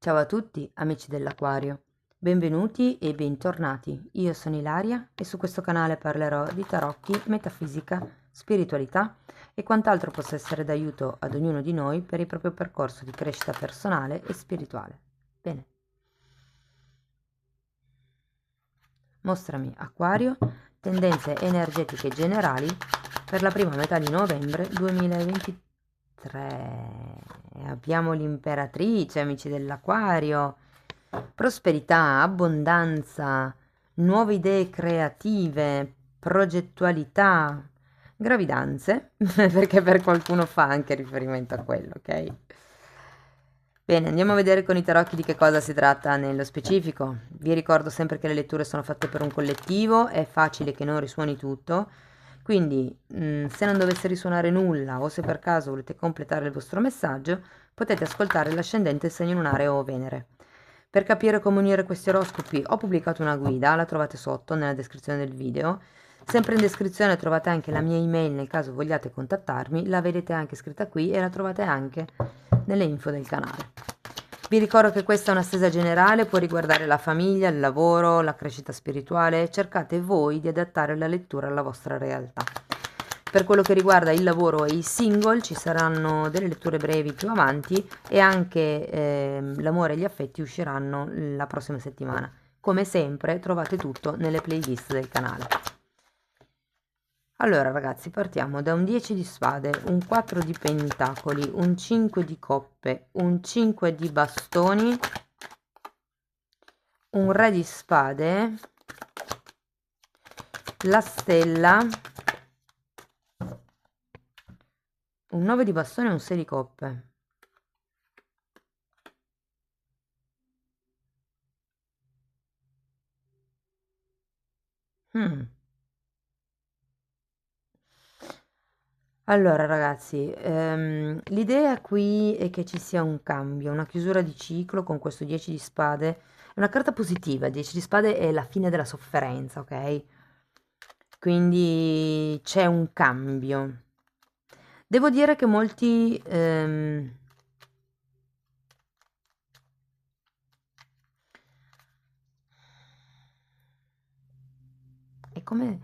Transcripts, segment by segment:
Ciao a tutti, amici dell'Aquario. Benvenuti e bentornati. Io sono Ilaria e su questo canale parlerò di tarocchi, metafisica, spiritualità e quant'altro possa essere d'aiuto ad ognuno di noi per il proprio percorso di crescita personale e spirituale. Bene. Mostrami, Acquario, tendenze energetiche generali per la prima metà di novembre 2023. Abbiamo l'imperatrice, amici dell'Aquario. Prosperità, abbondanza, nuove idee creative, progettualità, gravidanze, perché per qualcuno fa anche riferimento a quello, ok? Bene, andiamo a vedere con i tarocchi di che cosa si tratta nello specifico. Vi ricordo sempre che le letture sono fatte per un collettivo, è facile che non risuoni tutto, quindi se non dovesse risuonare nulla o se per caso volete completare il vostro messaggio, potete ascoltare l'ascendente, il segno lunare o Venere. Per capire come unire questi oroscopi ho pubblicato una guida, la trovate sotto nella descrizione del video. Sempre in descrizione trovate anche la mia email nel caso vogliate contattarmi, la vedete anche scritta qui e la trovate anche nelle info del canale. Vi ricordo che questa è una stesa generale, può riguardare la famiglia, il lavoro, la crescita spirituale, cercate voi di adattare la lettura alla vostra realtà. Per quello che riguarda il lavoro e i single ci saranno delle letture brevi più avanti e anche l'amore e gli affetti usciranno la prossima settimana. Come sempre trovate tutto nelle playlist del canale. Allora ragazzi, partiamo da un 10 di spade, un 4 di pentacoli, un 5 di coppe, un 5 di bastoni, un re di spade, la stella, un 9 di bastoni e un 6 di coppe. Allora ragazzi, l'idea qui è che ci sia un cambio, una chiusura di ciclo con questo 10 di spade. È una carta positiva, il 10 di spade è la fine della sofferenza, ok? Quindi c'è un cambio. Devo dire che molti è come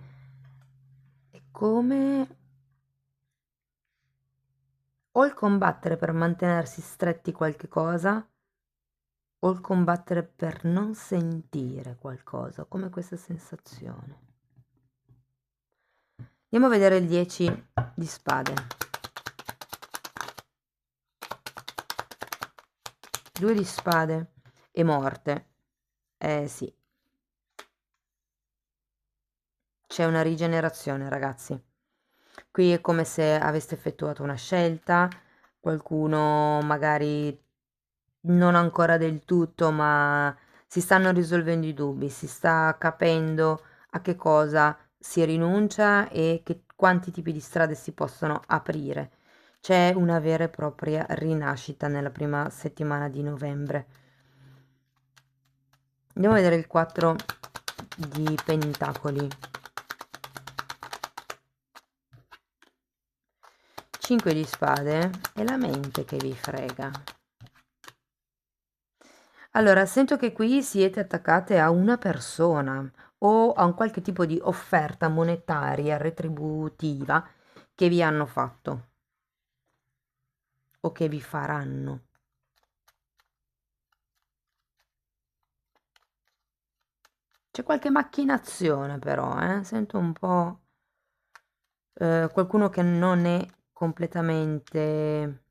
o il combattere per mantenersi stretti qualche cosa o il combattere per non sentire qualcosa, come questa sensazione. Andiamo a vedere il 10 di spade. 2 di spade e morte. Sì. C'è una rigenerazione, ragazzi. Qui è come se aveste effettuato una scelta, qualcuno magari non ancora del tutto, ma si stanno risolvendo i dubbi, si sta capendo a che cosa si rinuncia e quanti tipi di strade si possono aprire. C'è una vera e propria rinascita nella prima settimana di novembre. Andiamo a vedere il 4 di pentacoli. 5 di spade e la mente che vi frega. Allora, sento che qui siete attaccate a una persona o a un qualche tipo di offerta monetaria, retributiva che vi hanno fatto o che vi faranno. C'è qualche macchinazione però, sento un po' qualcuno che non è completamente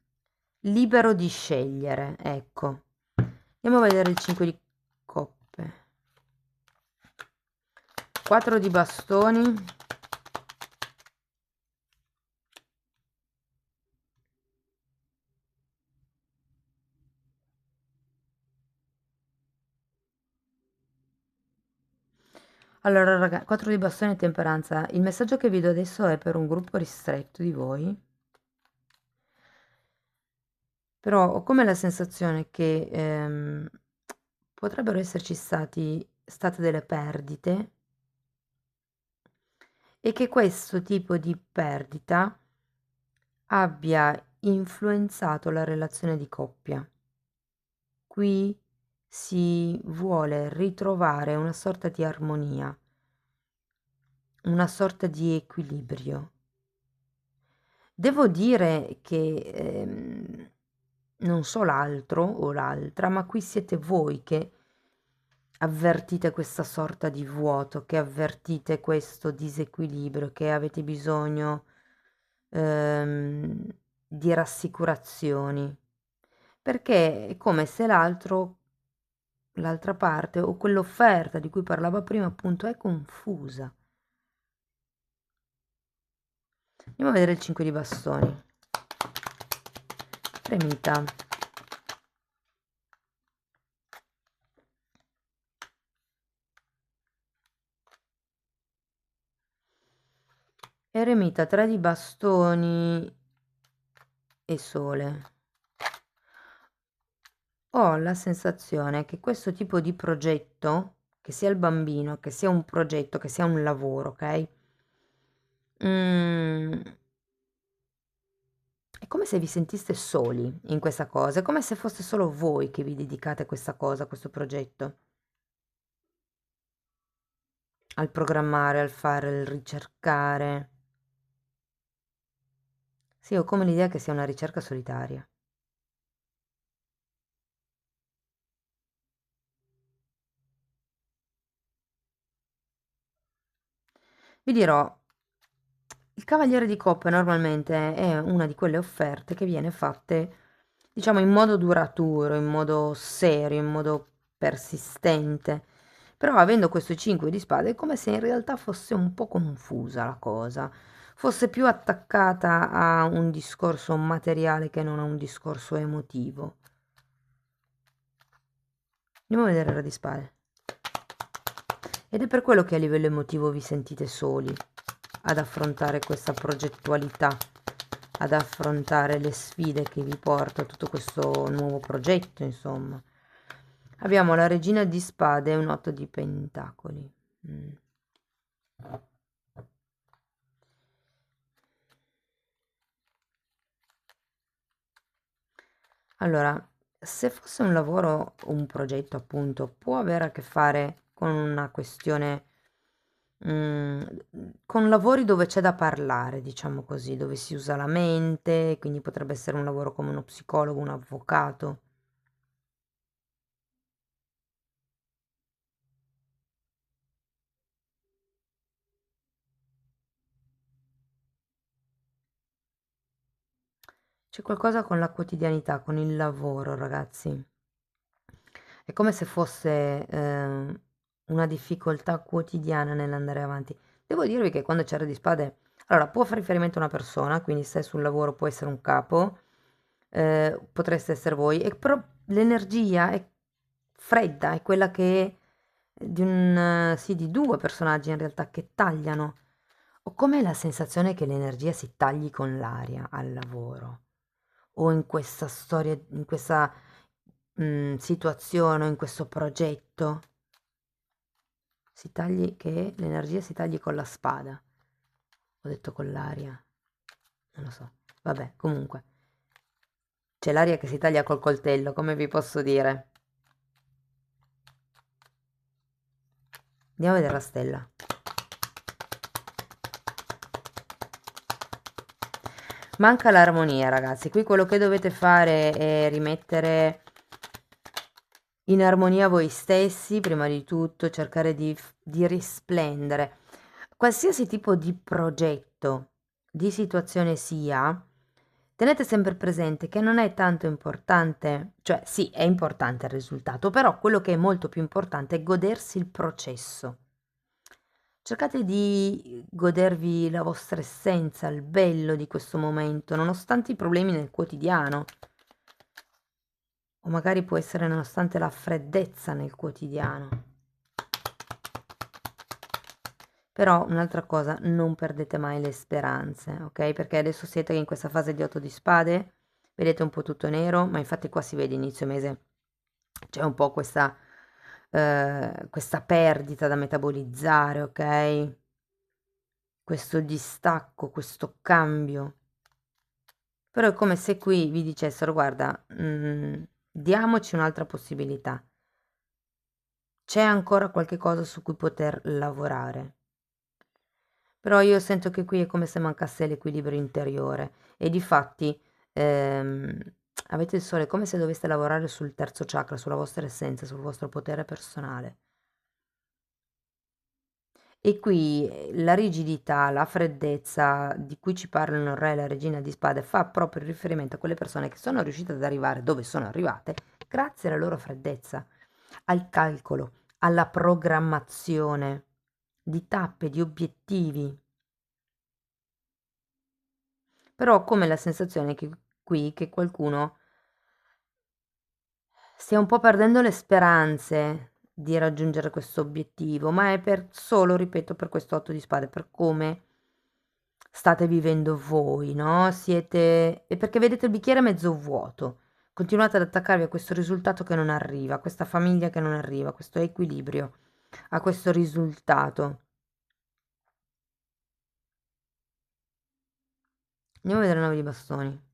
libero di scegliere, ecco. Andiamo a vedere il 5 di coppe. 4 di bastoni. Allora raga, 4 di bastoni e temperanza. Il messaggio che vi do adesso è per un gruppo ristretto di voi. Però ho come la sensazione che potrebbero esserci state delle perdite e che questo tipo di perdita abbia influenzato la relazione di coppia. qui si vuole ritrovare una sorta di armonia, una sorta di equilibrio. Devo dire che non so l'altro o l'altra, ma qui siete voi che avvertite questa sorta di vuoto, che avvertite questo disequilibrio, che avete bisogno di rassicurazioni, perché è come se l'altra parte o quell'offerta di cui parlava prima appunto è confusa. Andiamo a vedere il 5 di bastoni. Eremita. Eremita, 3 di bastoni e sole. Ho la sensazione che questo tipo di progetto, che sia il bambino, che sia un progetto, che sia un lavoro, ok? È come se vi sentiste soli in questa cosa, è come se fosse solo voi che vi dedicate a questa cosa, a questo progetto, al programmare, al fare, al ricercare. Sì, ho come l'idea che sia una ricerca solitaria. Vi dirò, il Cavaliere di Coppe normalmente è una di quelle offerte che viene fatte, diciamo, in modo duraturo, in modo serio, in modo persistente. Però avendo questo 5 di spade è come se in realtà fosse un po' confusa la cosa, fosse più attaccata a un discorso materiale che non a un discorso emotivo. Andiamo a vedere il Re di spade. Ed è per quello che a livello emotivo vi sentite soli ad affrontare questa progettualità, ad affrontare le sfide che vi porta tutto questo nuovo progetto, insomma. Abbiamo la regina di spade e un 8 di pentacoli. Allora, se fosse un lavoro o un progetto, appunto, può avere a che fare con una questione, con lavori dove c'è da parlare, diciamo così, dove si usa la mente, quindi potrebbe essere un lavoro come uno psicologo, un avvocato. C'è qualcosa con la quotidianità, con il lavoro, ragazzi. È come se fosse una difficoltà quotidiana nell'andare avanti. Devo dirvi che quando c'è il Re di spade, allora può fare riferimento a una persona, quindi se è sul lavoro può essere un capo, potreste essere voi, e però l'energia è fredda, è quella che di sì, di due personaggi in realtà che tagliano. Ho come la sensazione che l'energia si tagli con l'aria al lavoro o in questa storia, in questa situazione, o in questo progetto, si tagli, che l'energia si tagli con la spada. Ho detto con l'aria, non lo so. Vabbè, comunque, c'è l'aria che si taglia col coltello, come vi posso dire. Andiamo a vedere la stella. Manca l'armonia, ragazzi. Qui quello che dovete fare è rimettere in armonia voi stessi, prima di tutto, cercare di risplendere. Qualsiasi tipo di progetto, di situazione sia, tenete sempre presente che non è tanto importante, cioè sì, è importante il risultato, però quello che è molto più importante è godersi il processo. Cercate di godervi la vostra essenza, il bello di questo momento, nonostante i problemi nel quotidiano, o magari può essere nonostante la freddezza nel quotidiano. Però un'altra cosa, non perdete mai le speranze, ok? Perché adesso siete in questa fase di 8 di spade, vedete un po' tutto nero, ma infatti qua si vede inizio mese, c'è un po' questa perdita da metabolizzare, ok? Questo distacco, questo cambio. Però è come se qui vi dicessero, guarda, diamoci un'altra possibilità. C'è ancora qualche cosa su cui poter lavorare. Però io sento che qui è come se mancasse l'equilibrio interiore e difatti ehm, avete il sole come se doveste lavorare sul terzo chakra, sulla vostra essenza, sul vostro potere personale. E qui la rigidità, la freddezza di cui ci parlano il re e la regina di spade fa proprio riferimento a quelle persone che sono riuscite ad arrivare dove sono arrivate grazie alla loro freddezza, al calcolo, alla programmazione di tappe, di obiettivi. Però ho come la sensazione che qui che qualcuno stia un po' perdendo le speranze di raggiungere questo obiettivo, ma è per solo, ripeto, per questo 8 di spade, per come state vivendo voi, no? Siete... E perché vedete il bicchiere mezzo vuoto. Continuate ad attaccarvi a questo risultato che non arriva, a questa famiglia che non arriva, a questo equilibrio, a questo risultato. Andiamo a vedere 9 di bastoni.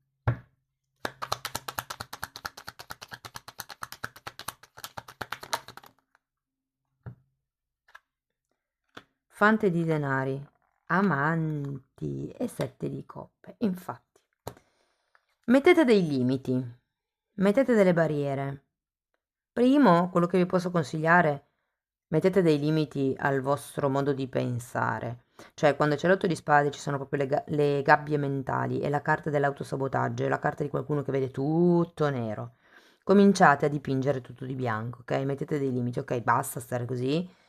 Fante di denari, amanti e 7 di coppe. Infatti, mettete dei limiti, mettete delle barriere. Primo, quello che vi posso consigliare, mettete dei limiti al vostro modo di pensare. Cioè, quando c'è l'otto di spade ci sono proprio le gabbie mentali, è la carta dell'autosabotaggio, è la carta di qualcuno che vede tutto nero. Cominciate a dipingere tutto di bianco, ok? Mettete dei limiti, ok? Basta stare così.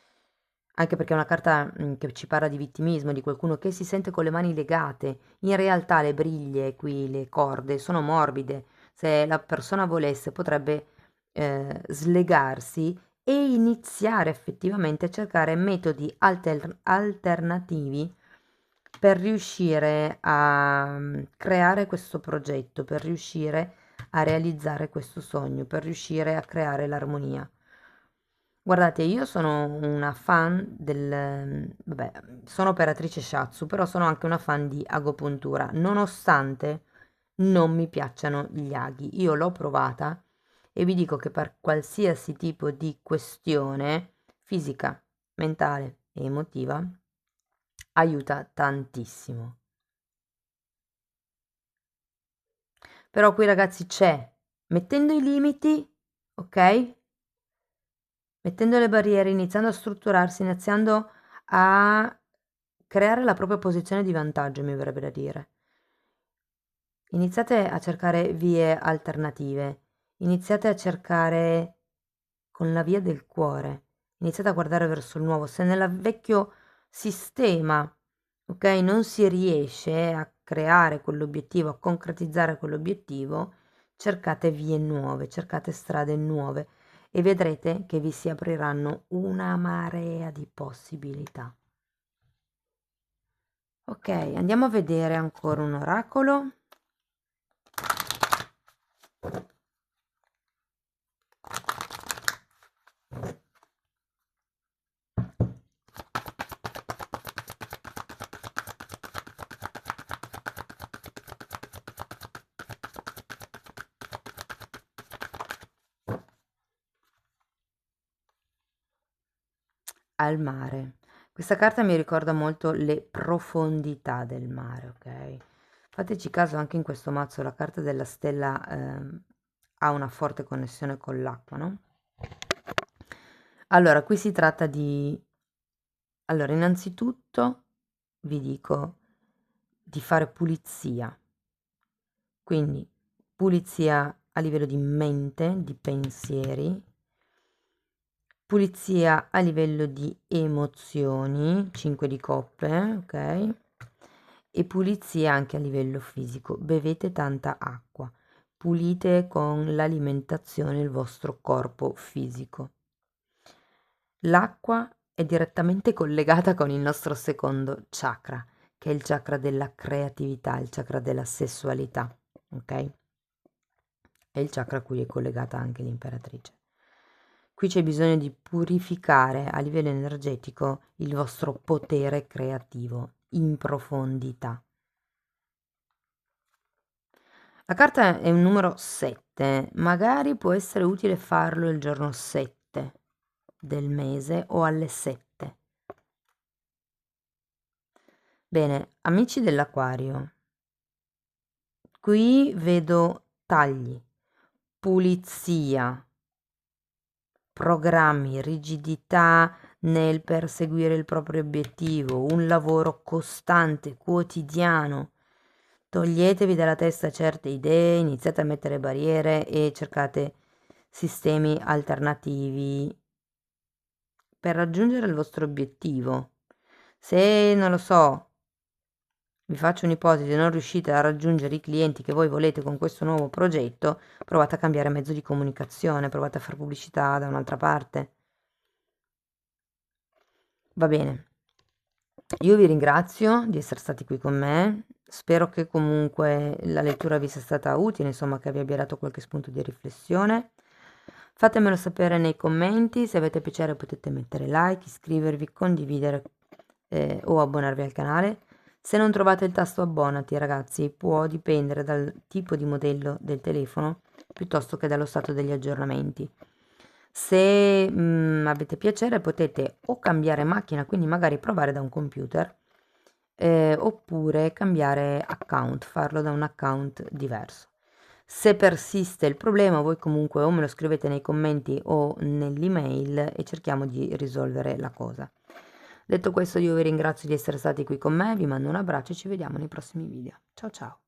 Anche perché è una carta che ci parla di vittimismo, di qualcuno che si sente con le mani legate. In realtà le briglie qui, le corde, sono morbide. Se la persona volesse potrebbe slegarsi e iniziare effettivamente a cercare metodi alternativi per riuscire a creare questo progetto, per riuscire a realizzare questo sogno, per riuscire a creare l'armonia. Guardate, io sono una fan vabbè, sono operatrice shiatsu, però sono anche una fan di agopuntura, nonostante non mi piacciono gli aghi. Io l'ho provata e vi dico che per qualsiasi tipo di questione fisica, mentale e emotiva aiuta tantissimo. Però qui ragazzi c'è, mettendo i limiti, ok? Mettendo le barriere, iniziando a strutturarsi, iniziando a creare la propria posizione di vantaggio, mi verrebbe da dire. Iniziate a cercare vie alternative, iniziate a cercare con la via del cuore, iniziate a guardare verso il nuovo. Se nel vecchio sistema, ok, non si riesce a creare quell'obiettivo, a concretizzare quell'obiettivo, cercate vie nuove, cercate strade nuove e vedrete che vi si apriranno una marea di possibilità. Ok, andiamo a vedere ancora un oracolo. Al mare. Questa carta mi ricorda molto le profondità del mare, ok? Fateci caso anche in questo mazzo, la carta della stella ha una forte connessione con l'acqua, no? Allora, qui si tratta di... Allora, innanzitutto vi dico di fare pulizia, quindi pulizia a livello di mente, di pensieri, pulizia a livello di emozioni, 5 di coppe, ok? E pulizia anche a livello fisico. Bevete tanta acqua, pulite con l'alimentazione il vostro corpo fisico. L'acqua è direttamente collegata con il nostro secondo chakra, che è il chakra della creatività, il chakra della sessualità, ok? È il chakra a cui è collegata anche l'imperatrice. Qui c'è bisogno di purificare a livello energetico il vostro potere creativo in profondità. La carta è un numero 7, magari può essere utile farlo il giorno 7 del mese o alle 7. Bene, amici dell'Aquario, qui vedo tagli, pulizia, programmi, rigidità nel perseguire il proprio obiettivo, un lavoro costante, quotidiano. Toglietevi dalla testa certe idee, iniziate a mettere barriere e cercate sistemi alternativi per raggiungere il vostro obiettivo. Se, non lo so, vi faccio un'ipotesi, non riuscite a raggiungere i clienti che voi volete con questo nuovo progetto, provate a cambiare mezzo di comunicazione, provate a fare pubblicità da un'altra parte. Va bene. Io vi ringrazio di essere stati qui con me, spero che comunque la lettura vi sia stata utile, insomma che vi abbia dato qualche spunto di riflessione. Fatemelo sapere nei commenti, se avete piacere potete mettere like, iscrivervi, condividere o abbonarvi al canale. Se non trovate il tasto abbonati, ragazzi, può dipendere dal tipo di modello del telefono piuttosto che dallo stato degli aggiornamenti. Se avete piacere potete o cambiare macchina, quindi magari provare da un computer, oppure cambiare account, farlo da un account diverso. Se persiste il problema, voi comunque o me lo scrivete nei commenti o nell'email e cerchiamo di risolvere la cosa. Detto questo, io vi ringrazio di essere stati qui con me, vi mando un abbraccio e ci vediamo nei prossimi video. Ciao ciao!